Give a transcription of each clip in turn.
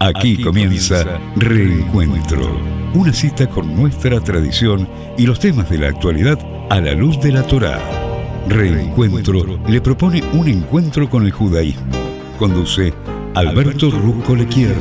Aquí comienza Reencuentro, una cita con nuestra tradición y los temas de la actualidad a la luz de la Torá. Reencuentro le propone un encuentro con el judaísmo. Conduce Alberto Rusco Lequier.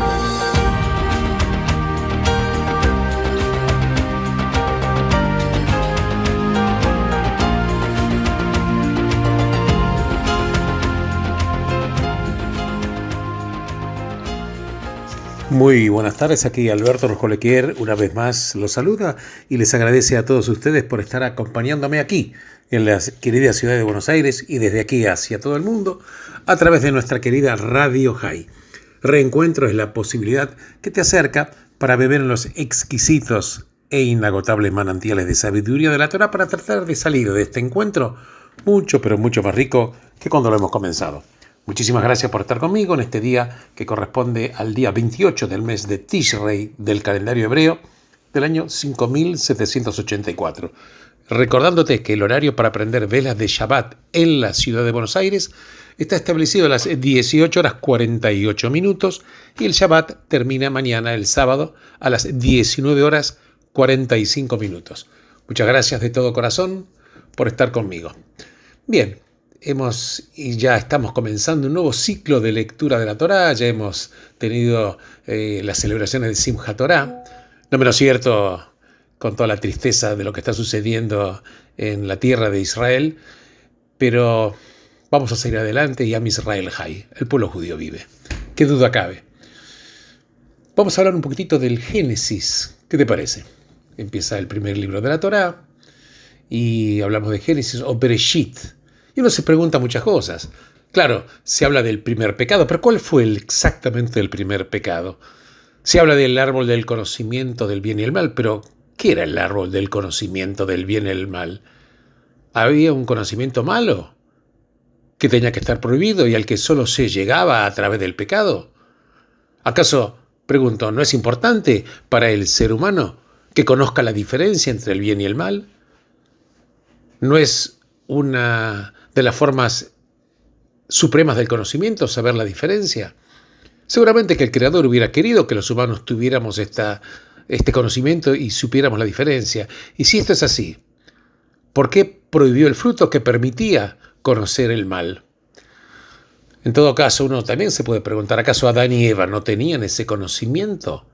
Muy buenas tardes, aquí Alberto Rusco Lequier una vez más los saluda y les agradece a todos ustedes por estar acompañándome aquí en la querida ciudad de Buenos Aires y desde aquí hacia todo el mundo a través de nuestra querida Radio High. Reencuentro es la posibilidad que te acerca para beber en los exquisitos e inagotables manantiales de sabiduría de la Torá para tratar de salir de este encuentro mucho, pero mucho más rico que cuando lo hemos comenzado. Muchísimas gracias por estar conmigo en este día que corresponde al día 28 del mes de Tishrei del calendario hebreo del año 5784. Recordándote que el horario para prender velas de Shabbat en la ciudad de Buenos Aires está establecido a las 18 horas 48 minutos y el Shabbat termina mañana, el sábado, a las 19 horas 45 minutos. Muchas gracias de todo corazón por estar conmigo. Bien. Ya estamos comenzando un nuevo ciclo de lectura de la Torá, ya hemos tenido las celebraciones de Simchat Torah, no menos cierto con toda la tristeza de lo que está sucediendo en la tierra de Israel, pero vamos a seguir adelante y Am Israel Hay, el pueblo judío vive, qué duda cabe. Vamos a hablar un poquitito del Génesis, ¿qué te parece? Empieza el primer libro de la Torá y hablamos de Génesis o Bereshit. Y uno se pregunta muchas cosas. Claro, se habla del primer pecado, pero ¿cuál fue exactamente el primer pecado? Se habla del árbol del conocimiento del bien y el mal, pero ¿qué era el árbol del conocimiento del bien y el mal? ¿Había un conocimiento malo que tenía que estar prohibido y al que solo se llegaba a través del pecado? ¿Acaso, pregunto, no es importante para el ser humano que conozca la diferencia entre el bien y el mal? ¿No es una de las formas supremas del conocimiento saber la diferencia? Seguramente que el Creador hubiera querido que los humanos tuviéramos este conocimiento y supiéramos la diferencia. Y si esto es así, ¿por qué prohibió el fruto que permitía conocer el mal? En todo caso, uno también se puede preguntar, ¿acaso Adán y Eva no tenían ese conocimiento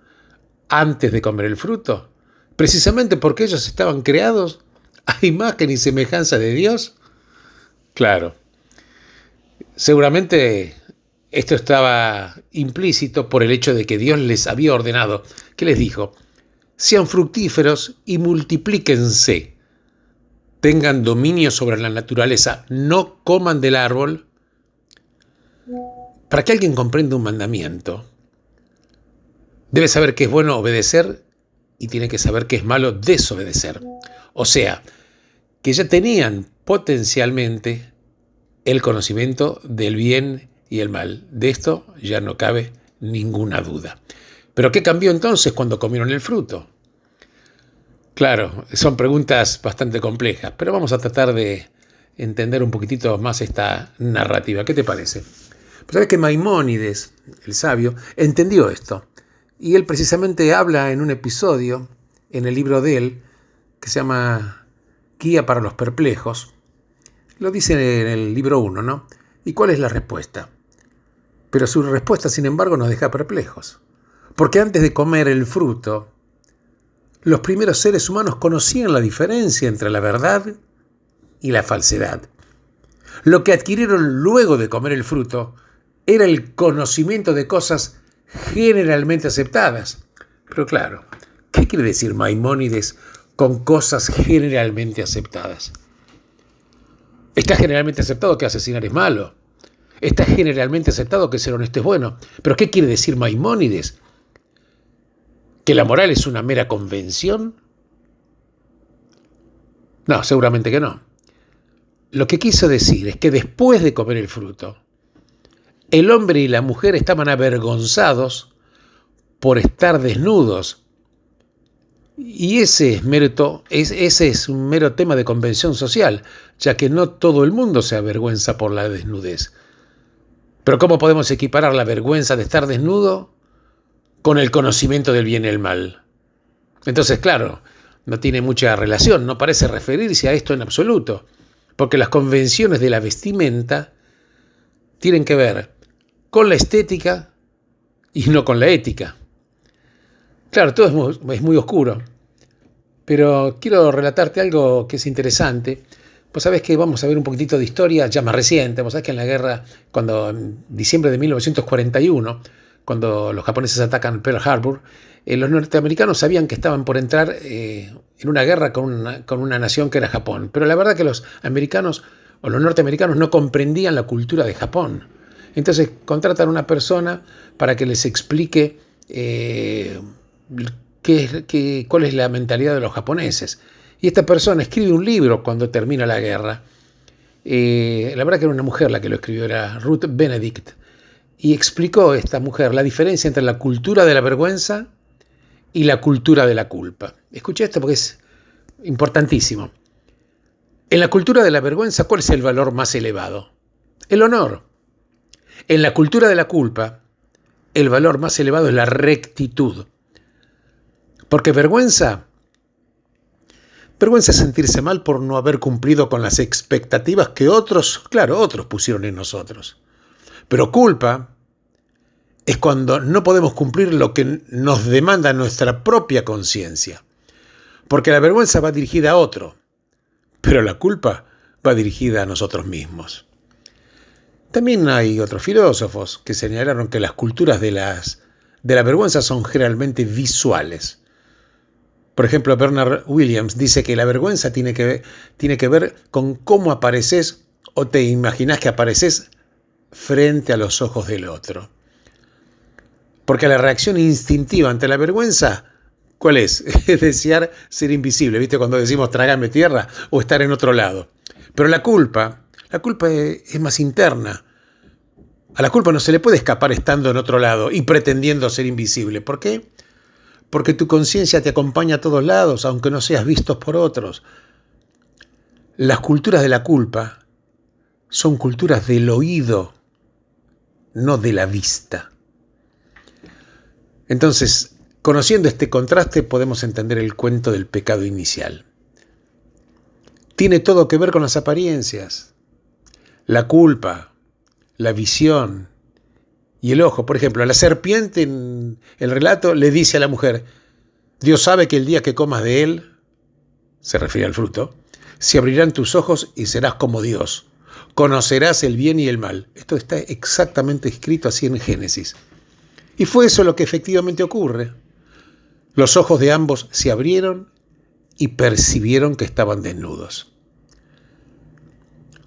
antes de comer el fruto? Precisamente porque ellos estaban creados a imagen y semejanza de Dios. Claro, seguramente esto estaba implícito por el hecho de que Dios les había ordenado, que les dijo, sean fructíferos y multiplíquense, tengan dominio sobre la naturaleza, no coman del árbol. Para que alguien comprenda un mandamiento, debe saber que es bueno obedecer y tiene que saber que es malo desobedecer. O sea, que ya tenían potencialmente el conocimiento del bien y el mal. De esto ya no cabe ninguna duda. ¿Pero qué cambió entonces cuando comieron el fruto? Claro, son preguntas bastante complejas, pero vamos a tratar de entender un poquitito más esta narrativa. ¿Qué te parece? Pues sabes que Maimónides, el sabio, entendió esto. Y él precisamente habla en un episodio, en el libro de él, que se llama Guía para los Perplejos. Lo dice en el libro 1, ¿no? ¿Y cuál es la respuesta? Pero su respuesta, sin embargo, nos deja perplejos. Porque antes de comer el fruto, los primeros seres humanos conocían la diferencia entre la verdad y la falsedad. Lo que adquirieron luego de comer el fruto era el conocimiento de cosas generalmente aceptadas. Pero claro, ¿qué quiere decir Maimónides con cosas generalmente aceptadas? Está generalmente aceptado que asesinar es malo. Está generalmente aceptado que ser honesto es bueno. ¿Pero qué quiere decir Maimónides? ¿Que la moral es una mera convención? No, seguramente que no. Lo que quiso decir es que después de comer el fruto, el hombre y la mujer estaban avergonzados por estar desnudos. Y ese es un mero tema de convención social, ya que no todo el mundo se avergüenza por la desnudez. Pero ¿cómo podemos equiparar la vergüenza de estar desnudo con el conocimiento del bien y el mal. Entonces, claro, no tiene mucha relación, no parece referirse a esto en absoluto, porque las convenciones de la vestimenta tienen que ver con la estética y no con la ética. Claro, todo es muy oscuro, pero quiero relatarte algo que es interesante. Vos sabés que vamos a ver un poquitito de historia ya más reciente. Vos sabés que en la guerra, en diciembre de 1941, cuando los japoneses atacan Pearl Harbor, los norteamericanos sabían que estaban por entrar en una guerra con una nación que era Japón. Pero la verdad que los americanos o los norteamericanos no comprendían la cultura de Japón. Entonces contratan a una persona para que les explique cuál es la mentalidad de los japoneses. Y esta persona escribe un libro cuando termina la guerra. La verdad que era una mujer la que lo escribió, era Ruth Benedict. Y explicó esta mujer la diferencia entre la cultura de la vergüenza y la cultura de la culpa. Escuché esto porque es importantísimo. En la cultura de la vergüenza, ¿cuál es el valor más elevado? El honor. En la cultura de la culpa, el valor más elevado es la rectitud. Porque vergüenza es sentirse mal por no haber cumplido con las expectativas que otros pusieron en nosotros. Pero culpa es cuando no podemos cumplir lo que nos demanda nuestra propia conciencia. Porque la vergüenza va dirigida a otro, pero la culpa va dirigida a nosotros mismos. También hay otros filósofos que señalaron que las culturas de la vergüenza son generalmente visuales. Por ejemplo, Bernard Williams dice que la vergüenza tiene que ver con cómo apareces o te imaginas que apareces frente a los ojos del otro. Porque la reacción instintiva ante la vergüenza, ¿cuál es? Es desear ser invisible, ¿viste? Cuando decimos trágame tierra o estar en otro lado. Pero la culpa es más interna. A la culpa no se le puede escapar estando en otro lado y pretendiendo ser invisible. ¿Por qué? Porque tu conciencia te acompaña a todos lados, aunque no seas visto por otros. Las culturas de la culpa son culturas del oído, no de la vista. Entonces, conociendo este contraste, podemos entender el cuento del pecado inicial. Tiene todo que ver con las apariencias. La culpa, la visión y el ojo. Por ejemplo, la serpiente en el relato le dice a la mujer: Dios sabe que el día que comas de él, se refiere al fruto, se abrirán tus ojos y serás como Dios. Conocerás el bien y el mal. Esto está exactamente escrito así en Génesis. Y fue eso lo que efectivamente ocurre. Los ojos de ambos se abrieron y percibieron que estaban desnudos.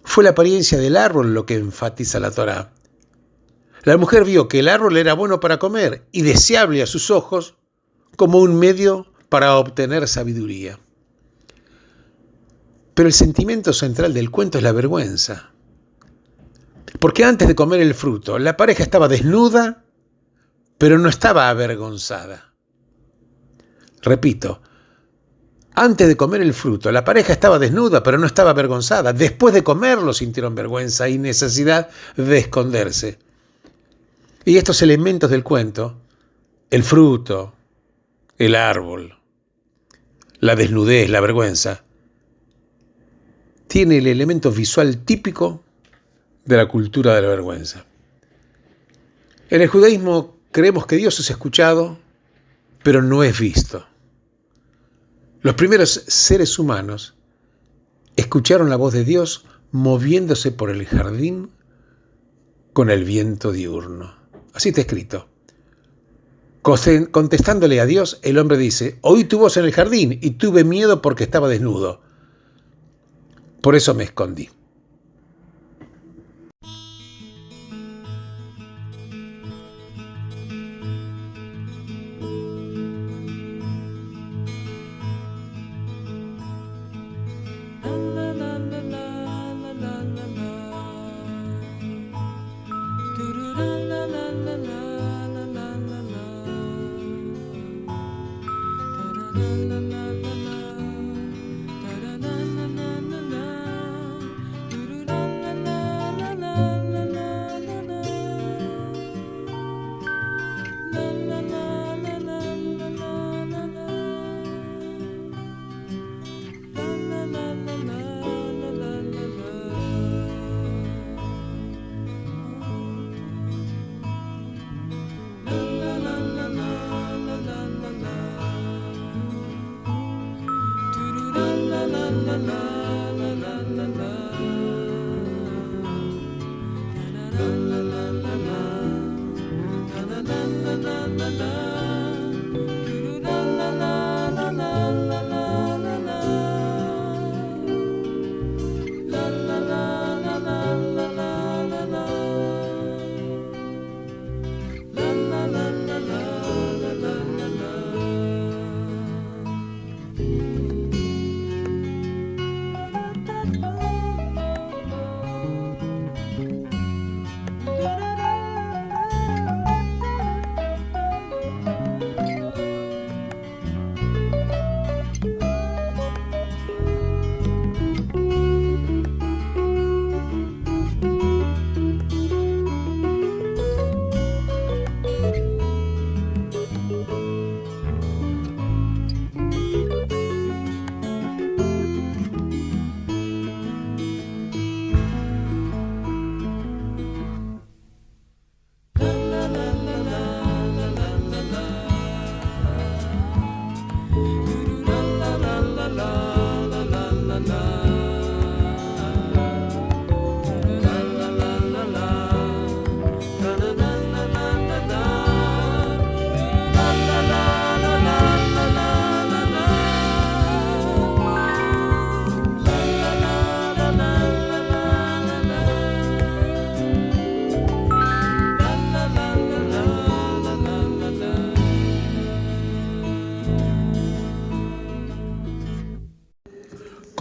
Fue la apariencia del árbol lo que enfatiza la Torá. La mujer vio que el árbol era bueno para comer y deseable a sus ojos como un medio para obtener sabiduría. Pero el sentimiento central del cuento es la vergüenza. Porque antes de comer el fruto, la pareja estaba desnuda, pero no estaba avergonzada. Repito, antes de comer el fruto, la pareja estaba desnuda, pero no estaba avergonzada. Después de comerlo sintieron vergüenza y necesidad de esconderse. Y estos elementos del cuento, el fruto, el árbol, la desnudez, la vergüenza, tiene el elemento visual típico de la cultura de la vergüenza. En el judaísmo creemos que Dios es escuchado, pero no es visto. Los primeros seres humanos escucharon la voz de Dios moviéndose por el jardín con el viento diurno. Así está escrito. Contestándole a Dios, el hombre dice: oí tu voz en el jardín y tuve miedo porque estaba desnudo. Por eso me escondí.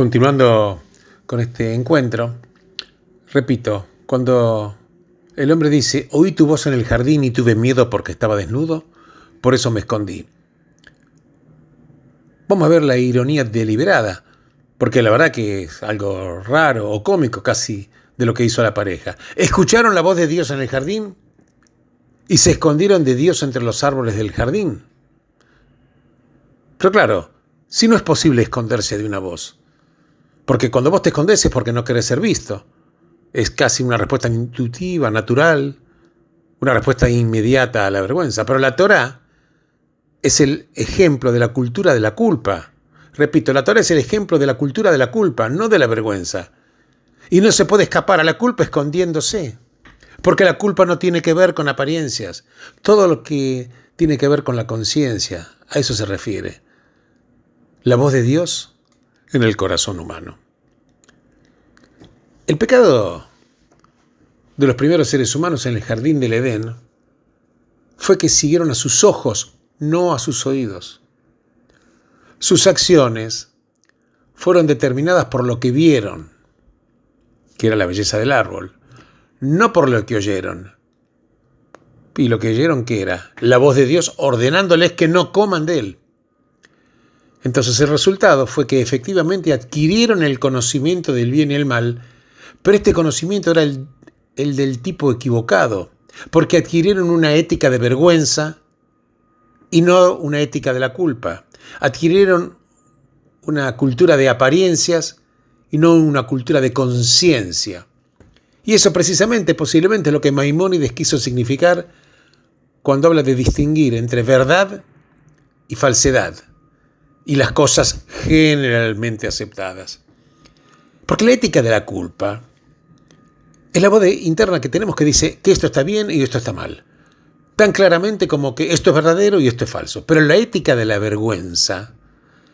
Continuando con este encuentro, repito, cuando el hombre dice, oí tu voz en el jardín y tuve miedo porque estaba desnudo, por eso me escondí. Vamos a ver la ironía deliberada, porque la verdad que es algo raro o cómico casi de lo que hizo la pareja. ¿Escucharon la voz de Dios en el jardín? ¿Y se escondieron de Dios entre los árboles del jardín? Pero claro, si no es posible esconderse de una voz, porque cuando vos te escondes es porque no querés ser visto. Es casi una respuesta intuitiva, natural, una respuesta inmediata a la vergüenza. Pero la Torá es el ejemplo de la cultura de la culpa. Repito, la Torá es el ejemplo de la cultura de la culpa, no de la vergüenza. Y no se puede escapar a la culpa escondiéndose, porque la culpa no tiene que ver con apariencias. Todo lo que tiene que ver con la conciencia, a eso se refiere. La voz de Dios en el corazón humano. El pecado de los primeros seres humanos en el jardín del Edén fue que siguieron a sus ojos, no a sus oídos. Sus acciones fueron determinadas por lo que vieron, que era la belleza del árbol, no por lo que oyeron. Y lo que oyeron, ¿qué era? La voz de Dios ordenándoles que no coman de él. Entonces el resultado fue que efectivamente adquirieron el conocimiento del bien y el mal, pero este conocimiento era el del tipo equivocado, porque adquirieron una ética de vergüenza y no una ética de la culpa. Adquirieron una cultura de apariencias y no una cultura de conciencia. Y eso precisamente, posiblemente, es lo que Maimónides quiso significar cuando habla de distinguir entre verdad y falsedad, y las cosas generalmente aceptadas. Porque la ética de la culpa es la voz interna que tenemos que dice que esto está bien y esto está mal, tan claramente como que esto es verdadero y esto es falso. Pero la ética de la vergüenza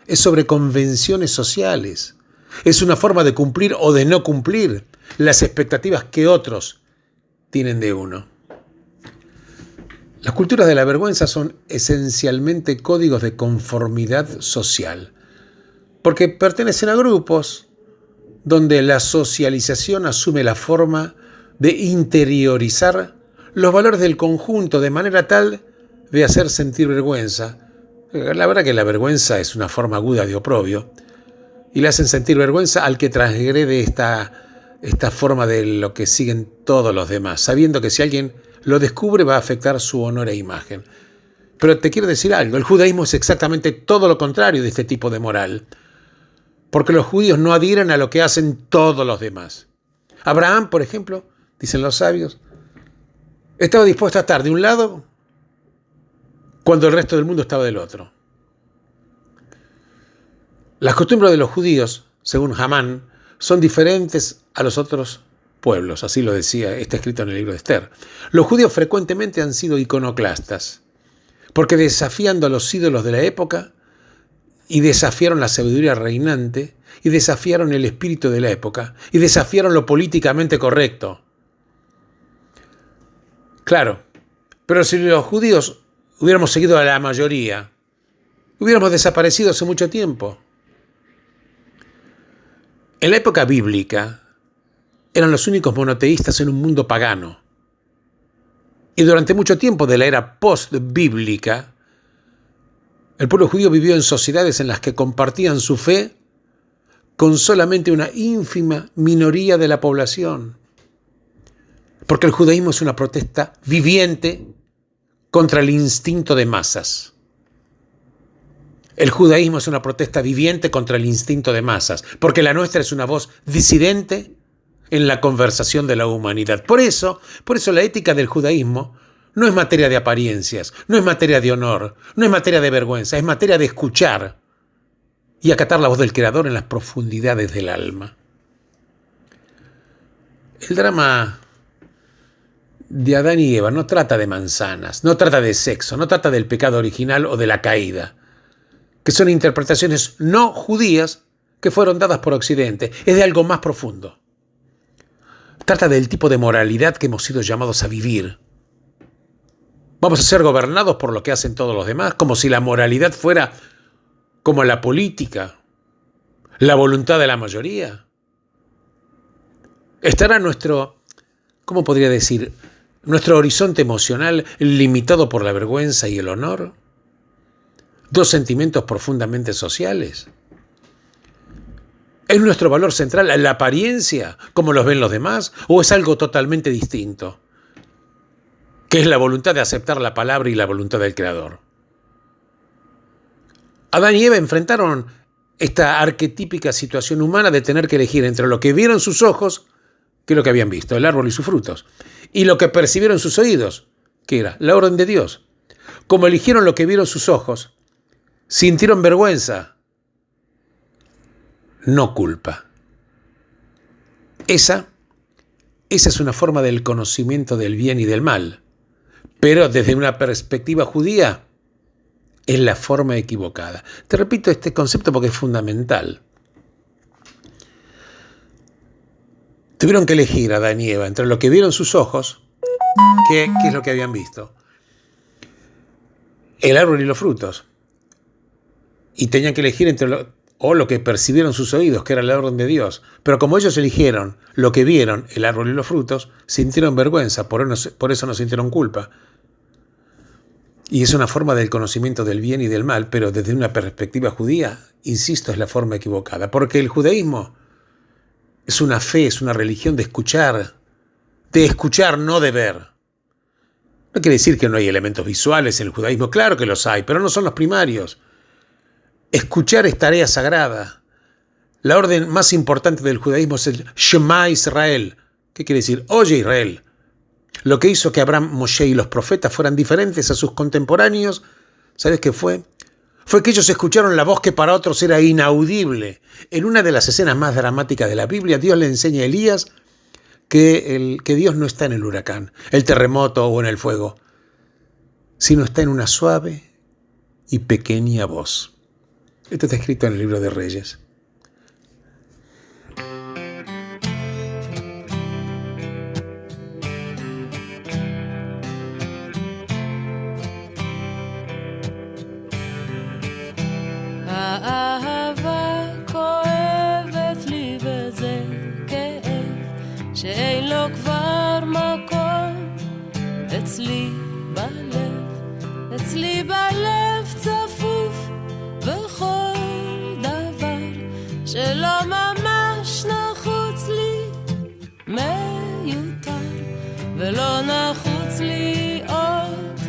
es sobre convenciones sociales, es una forma de cumplir o de no cumplir las expectativas que otros tienen de uno. Las culturas de la vergüenza son esencialmente códigos de conformidad social, porque pertenecen a grupos donde la socialización asume la forma de interiorizar los valores del conjunto de manera tal de hacer sentir vergüenza. La verdad que la vergüenza es una forma aguda de oprobio, y le hacen sentir vergüenza al que transgrede esta forma de lo que siguen todos los demás, sabiendo que si alguien lo descubre va a afectar su honor e imagen. Pero te quiero decir algo, el judaísmo es exactamente todo lo contrario de este tipo de moral, porque los judíos no adhieren a lo que hacen todos los demás. Abraham, por ejemplo, dicen los sabios, estaba dispuesto a estar de un lado cuando el resto del mundo estaba del otro. Las costumbres de los judíos según Hamán, son diferentes a los otros pueblos, así lo decía, está escrito en el libro de Esther. Los judíos frecuentemente han sido iconoclastas, porque desafiando a los ídolos de la época, y desafiaron la sabiduría reinante, y desafiaron el espíritu de la época, y desafiaron lo políticamente correcto. Claro, pero si los judíos hubiéramos seguido a la mayoría, hubiéramos desaparecido hace mucho tiempo. En la época bíblica, eran los únicos monoteístas en un mundo pagano. Y durante mucho tiempo de la era post-bíblica, el pueblo judío vivió en sociedades en las que compartían su fe con solamente una ínfima minoría de la población. Porque el judaísmo es una protesta viviente contra el instinto de masas. El judaísmo es una protesta viviente contra el instinto de masas, porque la nuestra es una voz disidente en la conversación de la humanidad. Por eso la ética del judaísmo no es materia de apariencias, no es materia de honor, no es materia de vergüenza, es materia de escuchar y acatar la voz del Creador en las profundidades del alma. El drama de Adán y Eva no trata de manzanas, no trata de sexo, no trata del pecado original o de la caída, que son interpretaciones no judías que fueron dadas por Occidente. Es de algo más profundo. Trata del tipo de moralidad que hemos sido llamados a vivir. Vamos a ser gobernados por lo que hacen todos los demás, como si la moralidad fuera como la política, la voluntad de la mayoría. ¿Estará nuestro, cómo podría decir, nuestro horizonte emocional limitado por la vergüenza y el honor? Dos sentimientos profundamente sociales. ¿Es nuestro valor central la apariencia, como los ven los demás, o es algo totalmente distinto, que es la voluntad de aceptar la palabra y la voluntad del Creador? Adán y Eva enfrentaron esta arquetípica situación humana de tener que elegir entre lo que vieron sus ojos, que es lo que habían visto, el árbol y sus frutos, y lo que percibieron sus oídos, que era la orden de Dios. Como eligieron lo que vieron sus ojos, sintieron vergüenza, no culpa. Esa es una forma del conocimiento del bien y del mal, pero desde una perspectiva judía es la forma equivocada. Te repito este concepto porque es fundamental. Tuvieron que elegir a Adán y Eva entre lo que vieron sus ojos, ¿qué es lo que habían visto? El árbol y los frutos. Y tenían que elegir entre lo que percibieron sus oídos, que era la orden de Dios. Pero como ellos eligieron lo que vieron, el árbol y los frutos, sintieron vergüenza, por eso no sintieron culpa. Y es una forma del conocimiento del bien y del mal, pero desde una perspectiva judía, insisto, es la forma equivocada. Porque el judaísmo es una fe, es una religión de escuchar, no de ver. No quiere decir que no hay elementos visuales en el judaísmo, claro que los hay, pero no son los primarios. Escuchar es tarea sagrada. La orden más importante del judaísmo es el Shema Israel. ¿Qué quiere decir? Oye Israel. Lo que hizo que Abraham, Moshe y los profetas fueran diferentes a sus contemporáneos, ¿sabes qué fue? Fue que ellos escucharon la voz que para otros era inaudible. En una de las escenas más dramáticas de la Biblia, Dios le enseña a Elías que Dios no está en el huracán, el terremoto o en el fuego, sino está en una suave y pequeña voz. Esto está escrito en el libro de Reyes. האהבה כואבת לי וזה כאב שאין לו כבר מקום אצלי בלב צפוף בכל דבר שלא ממש נחוץ לי מיותר ולא נחוץ לי עוד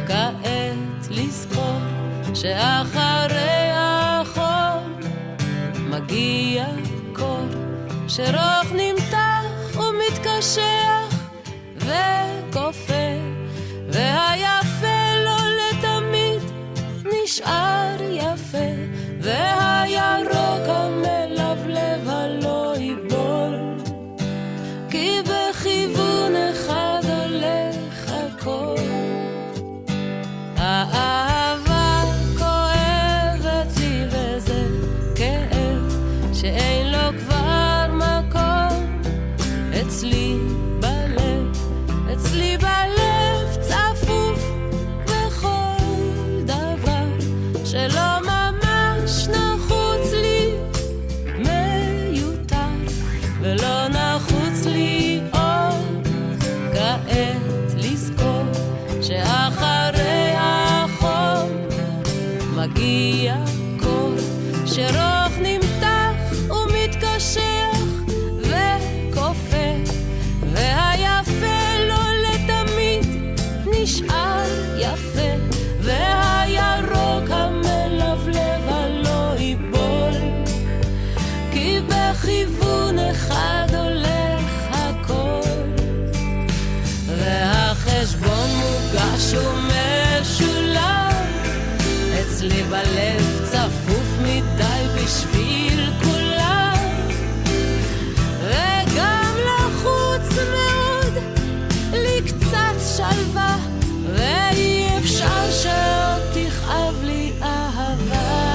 כעת לזכור שאחרי החום מגיע קור שרוך נמתח ומתקשח וכופה והיפה לא לתמיד נשאר יפה והירוק המלבלב שלא ממש נחוץ לי, מיותר ולא נחוץ לי עוד כעת לזכור שאחרי החום מגיע קור, שרוך נמתח ומתקשח וכופה, והיפה לא לתמיד נשאר יפה, והירוק המלבלב הלא ייבול, כי בכיוון אחד הולך הכל, והחשבון מוגש ומשולם, אצלי בלב צפוף מדי בשביל כולם, וגם לחוץ מאוד לי קצת שלווה, ואי אפשר שעוד תכאב לי אהבה.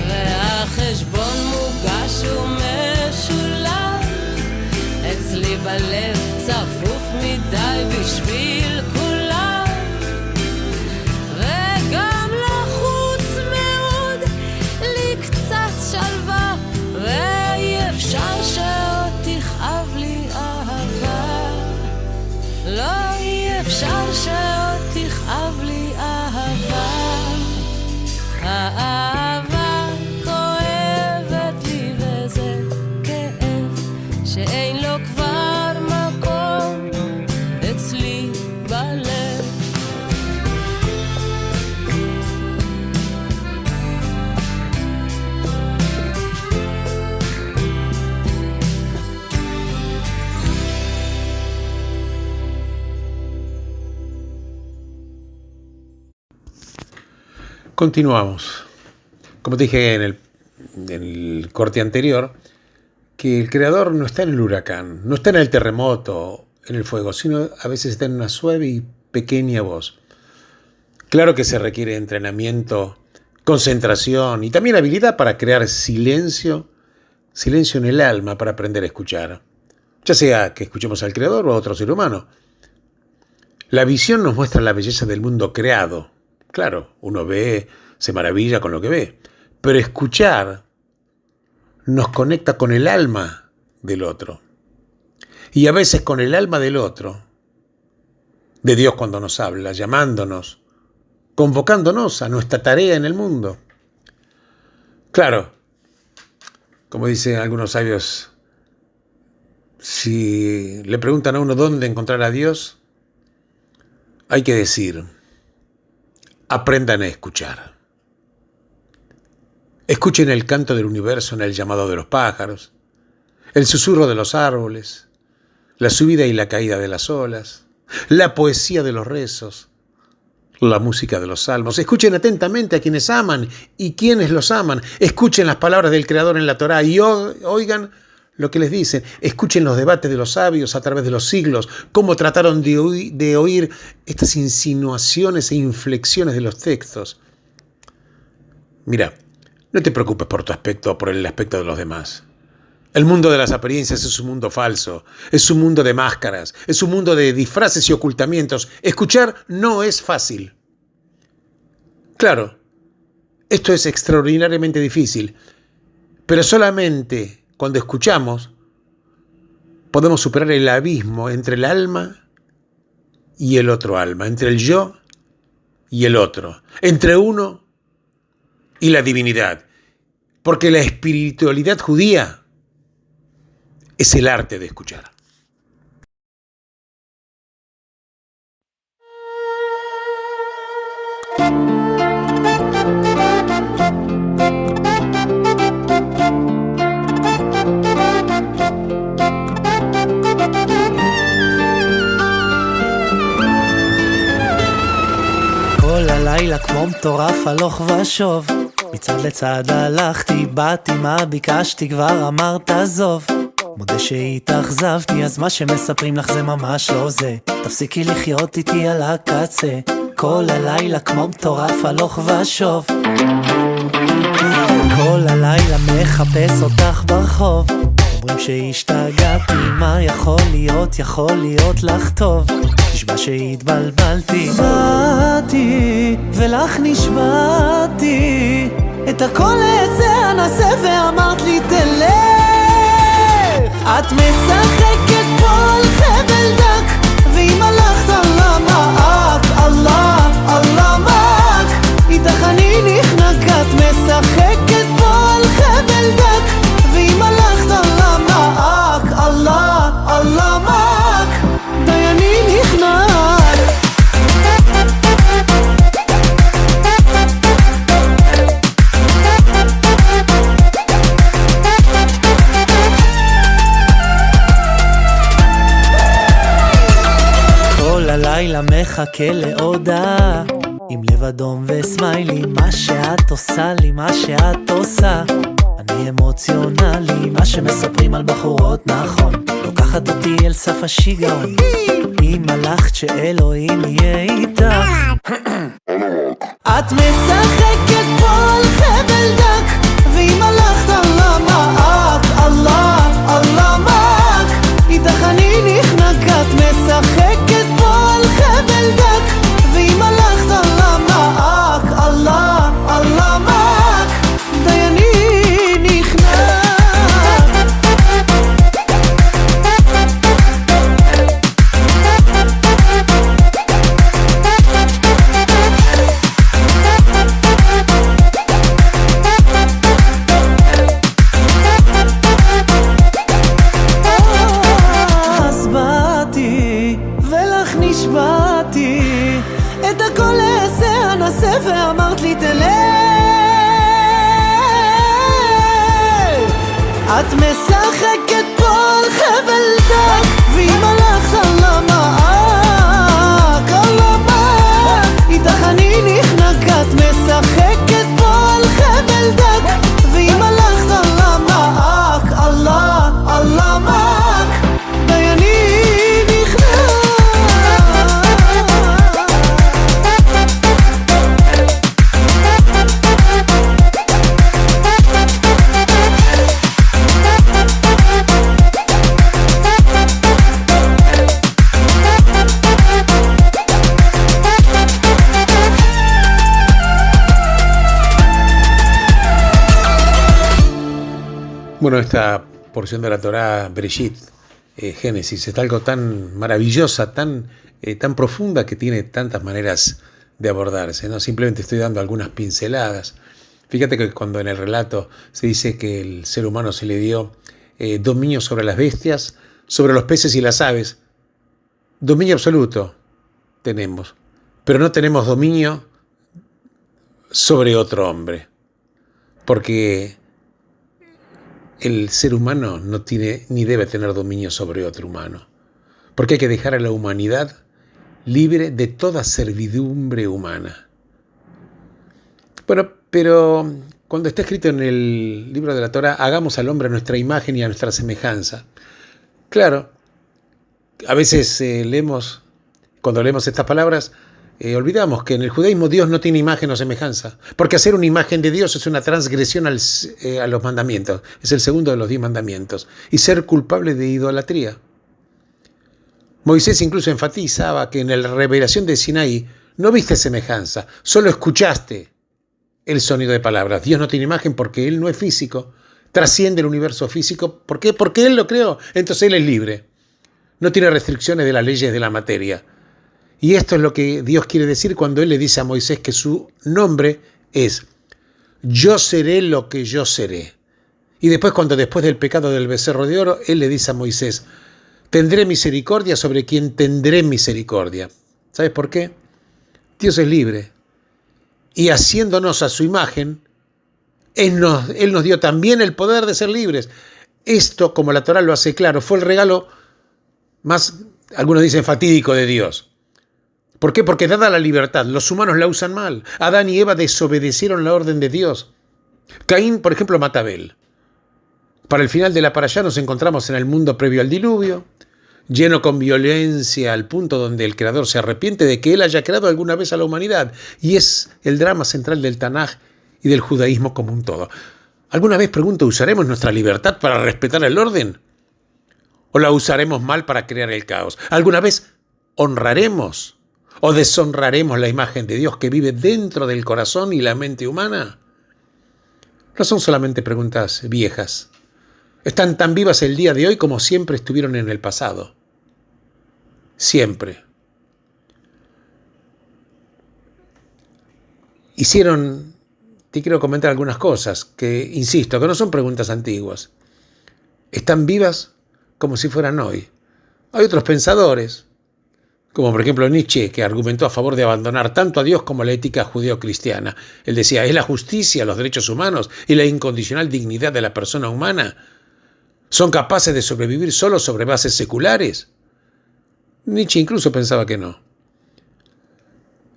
והחשבון מוגש ומשולם, אצלי בלב צפוף מדי בשביל כולם, וגם לחוץ מאוד לי קצת שלווה, ואי אפשר שעוד תכאב לי אהבה. לא, אי אפשר שעוד תכאב לי אהבה. האהבה כואבת לי וזה כאב שאין לו כבר מקום אצלי בלב. Continuamos. Como te dije en el corte anterior, que el creador no está en el huracán, no está en el terremoto, en el fuego, sino a veces está en una suave y pequeña voz. Claro que se requiere entrenamiento, concentración y también habilidad para crear silencio en el alma, para aprender a escuchar, ya sea que escuchemos al creador o a otro ser humano. La visión nos muestra la belleza del mundo creado. Claro, uno ve, se maravilla con lo que ve, pero escuchar nos conecta con el alma del otro. Y a veces con el alma del otro, de Dios cuando nos habla, llamándonos, convocándonos a nuestra tarea en el mundo. Claro, como dicen algunos sabios, si le preguntan a uno dónde encontrar a Dios, hay que decir: aprendan a escuchar. Escuchen el canto del universo en el llamado de los pájaros, el susurro de los árboles, la subida y la caída de las olas, la poesía de los rezos, la música de los salmos. Escuchen atentamente a quienes aman y quienes los aman. Escuchen las palabras del Creador en la Torá y oigan lo que les dicen. Escuchen los debates de los sabios a través de los siglos, cómo trataron de oír estas insinuaciones e inflexiones de los textos. Mira, no te preocupes por tu aspecto o por el aspecto de los demás. El mundo de las apariencias es un mundo falso, es un mundo de máscaras, es un mundo de disfraces y ocultamientos. Escuchar no es fácil. Claro, esto es extraordinariamente difícil, pero solamente cuando escuchamos podemos superar el abismo entre el alma y el otro alma, entre el yo y el otro, entre uno y la divinidad, porque la espiritualidad judía es el arte de escuchar. כל הלילה כמו מטורף הלוך ושוב, מצד לצד הלכתי, באתי מה ביקשתי, כבר אמרת עזוב. מודה שהתאכזבתי, אז מה שמספרים לך זה ממש לא זה. תפסיקי לחיות איתי על הקצה, כל הלילה כמו מטורף הלוך ושוב, כל הלילה מחפש אותך ברחוב. אומרים שהשתגעתי, מה יכול להיות לך טוב. נשבע שהתבלבלתי, באתי ולך נשבעתי, את הכל אעשה אנסה ואמרת לי תלך. את משחקת פה על חבל דק, ואם הלכת אללה מעק, אללה מעק, איתך אני נחנק. את משחקת פה על חבל דק, ואם הלכת אללה מעק, אללה מעק, די אני נחנק. הלילה מחכה להודעה, עם לב אדום וסמיילי, מה שאת עושה לי, מה שאת עושה. אני אמוציונלי, מה שמספרים על בחורות נכון, לוקחת אותי אל סף השיגעון. אם הלכת שאלוהים יהיה איתך. את משחקת פה על חבל דק, ואם הלכת אללה מעק, אללה מעק, איתך אני נחנק. את משחקת פה על חבל דק, ואם הלכת אללה מעק, אללה מעק, די אני נכנע. אז באתי ולך נשבעתי, את הכל אעשה אנסה ואמרת לי תלך. את משחקת פה על חבל דק, ואם הלכת אללה מעק, אללה מעק, איתך אני נחנק. את משחקת פה על חבל דק, ואם הלכת אללה מעק, אללה מעק, די אני נכנע. Bueno, esta porción de la Torá, Bereshit, Génesis, es algo tan maravillosa, tan profunda, que tiene tantas maneras de abordarse, ¿no? Simplemente estoy dando algunas pinceladas. Fíjate que cuando en el relato se dice que el ser humano se le dio dominio sobre las bestias, sobre los peces y las aves, dominio absoluto tenemos, pero no tenemos dominio sobre otro hombre, porque el ser humano no tiene ni debe tener dominio sobre otro humano, porque hay que dejar a la humanidad libre de toda servidumbre humana. Bueno, pero cuando está escrito en el libro de la Torá, hagamos al hombre a nuestra imagen y a nuestra semejanza. Claro, a veces cuando leemos estas palabras, olvidamos que en el judaísmo Dios no tiene imagen o semejanza, porque hacer una imagen de Dios es una transgresión a los mandamientos, es el segundo de los 10 mandamientos, y ser culpable de idolatría. Moisés incluso enfatizaba que en la revelación de Sinaí no viste semejanza, solo escuchaste el sonido de palabras. Dios no tiene imagen porque Él no es físico, trasciende el universo físico. ¿Por qué? Porque Él lo creó, entonces Él es libre, no tiene restricciones de las leyes de la materia. Y esto es lo que Dios quiere decir cuando Él le dice a Moisés que su nombre es yo seré lo que yo seré. Y después del pecado del becerro de oro, Él le dice a Moisés, tendré misericordia sobre quien tendré misericordia. ¿Sabes por qué? Dios es libre. Y haciéndonos a su imagen, Él nos dio también el poder de ser libres. Esto, como la Torá lo hace claro, fue el regalo más, algunos dicen, fatídico de Dios. ¿Por qué? Porque dada la libertad, los humanos la usan mal. Adán y Eva desobedecieron la orden de Dios. Caín, por ejemplo, mata a Abel. Para el final de la parashá nos encontramos en el mundo previo al diluvio, lleno con violencia al punto donde el Creador se arrepiente de que Él haya creado alguna vez a la humanidad, y es el drama central del Tanaj y del judaísmo como un todo. ¿Alguna vez, pregunto, usaremos nuestra libertad para respetar el orden? ¿O la usaremos mal para crear el caos? ¿Alguna vez honraremos o deshonraremos la imagen de Dios que vive dentro del corazón y la mente humana? No son solamente preguntas viejas. Están tan vivas el día de hoy como siempre estuvieron en el pasado. Siempre. Te quiero comentar algunas cosas que, insisto, que no son preguntas antiguas. Están vivas como si fueran hoy. Hay otros pensadores, como por ejemplo Nietzsche, que argumentó a favor de abandonar tanto a Dios como a la ética judeo-cristiana. Él decía, es la justicia, los derechos humanos y la incondicional dignidad de la persona humana. ¿Son capaces de sobrevivir solo sobre bases seculares? Nietzsche incluso pensaba que no.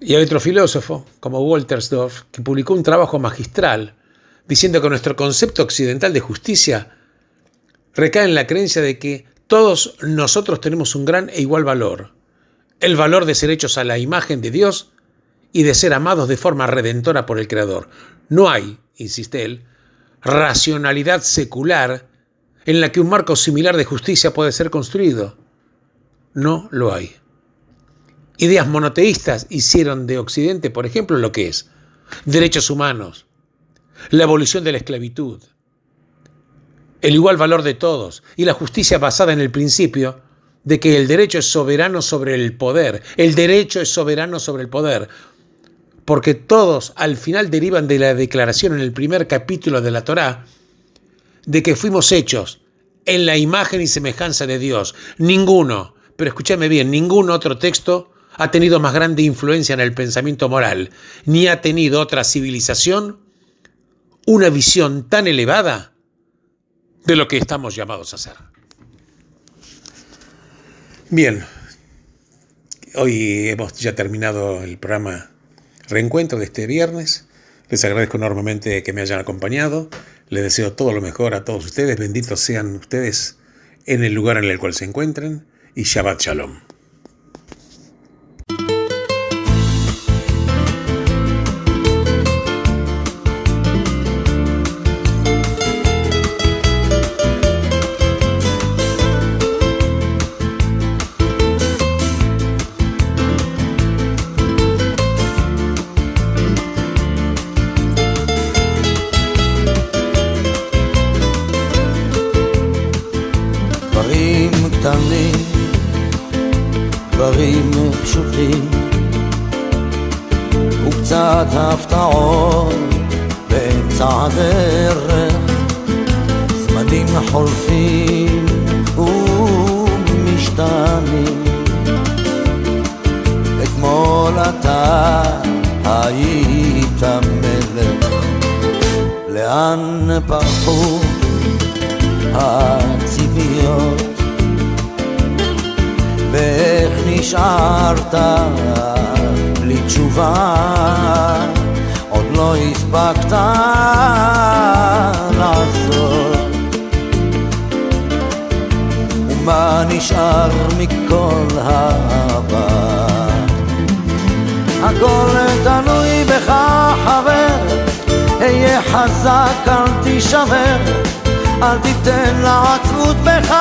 Y hay otro filósofo, como Wolterstorff, que publicó un trabajo magistral diciendo que nuestro concepto occidental de justicia recae en la creencia de que todos nosotros tenemos un gran e igual valor. El valor de ser hechos a la imagen de Dios y de ser amados de forma redentora por el Creador. No hay, insiste él, racionalidad secular en la que un marco similar de justicia puede ser construido. No lo hay. Ideas monoteístas hicieron de Occidente, por ejemplo, lo que es derechos humanos, la abolición de la esclavitud, el igual valor de todos y la justicia basada en el principio de que el derecho es soberano sobre el poder. El derecho es soberano sobre el poder, porque todos al final derivan de la declaración en el primer capítulo de la Torá de que fuimos hechos en la imagen y semejanza de Dios. Ninguno, pero escúchame bien, ningún otro texto ha tenido más grande influencia en el pensamiento moral, ni ha tenido otra civilización una visión tan elevada de lo que estamos llamados a ser. Bien, hoy hemos ya terminado el programa Reencuentro de este viernes. Les agradezco enormemente que me hayan acompañado. Les deseo todo lo mejor a todos ustedes. Benditos sean ustedes en el lugar en el cual se encuentren. Y Shabbat Shalom. דברים פשוטים וקצת הפתעות באמצע הדרך, זמנים חולפים ומשתנים. אתמול אתה היית מלך, לאן פרחו הציפיות ואיך נשארת בלי תשובה, עוד לא הספקת לעשות. ומה נשאר מכל העבר? הכל תלוי בך חבר, היה חזק אל תישבר, אל תיתן לעצמות בך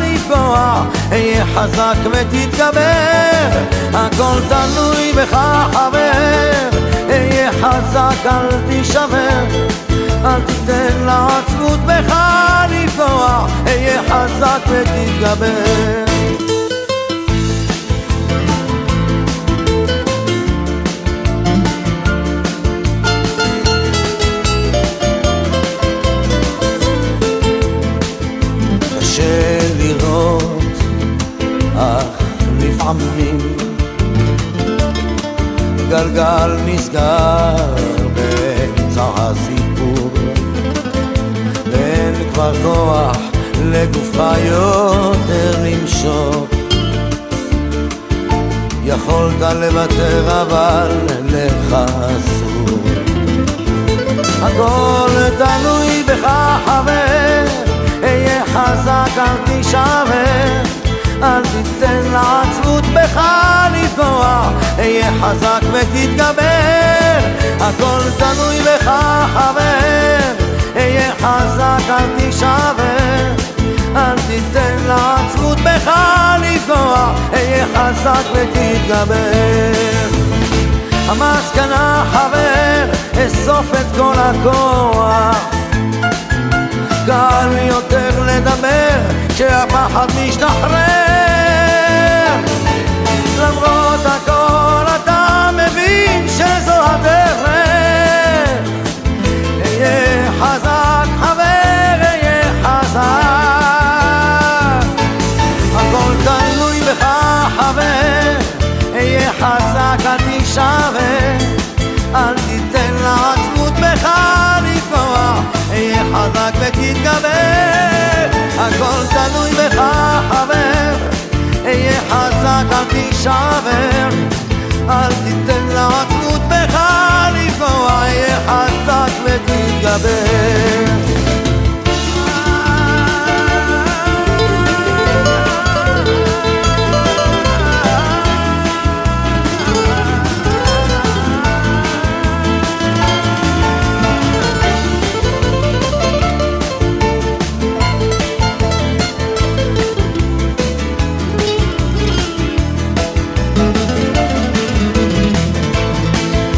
לפגוע, היה חזק ותתגבר. הכל תלוי בך חבר, היה חזק אל תישבר, אל תיתן לעצמות בך לפגוע, היה חזק ותתגבר. לראות, אך לפעמים גלגל נסגר באמצע הסיפור, ואין כבר כוח לגופך יותר למשוך. יכולת לוותר אבל לך אסור. הכל תלוי בך חבר, אהיה חזק, אל תישבר, אל תיתן לעצבות בך לפגוע, אהיה חזק ותתגבר, הכל תלוי בך חבר, אהיה חזק, אל תישבר, אל תיתן לעצבות בך לפגוע, אהיה חזק ותתגבר. המסקנה חבר, אסוף את כל הכוח, קל יותר לדבר כשהפחד משתחרר, למרות הכל אתה מבין שזו הדרך, אהיה חזק חבר, אהיה חזק, הכל תלוי בך חבר, אהיה חזק, אל תישבר, אל תיתן לעצמות בך לפגוע, אהיה חזק ותתגבר, הכל תלוי בך חבר, אהיה חזק, אל תישבר, אל תיתן לעצמות בך לפגוע, אהיה חזק ותתגבר.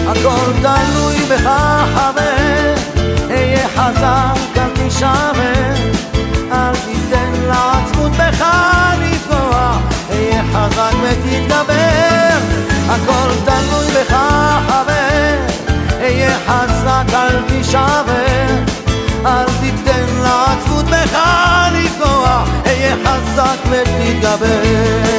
הכל תלוי בך חבר, אהיה חזק, אל תישבר, אל תיתן לעצמות בך לפגוע, אהיה חזק ותתגבר, הכל תלוי בך חבר, אהיה חזק, אל תישבר, אל תיתן לעצמות בך לפגוע, אהיה חזק ותתגבר.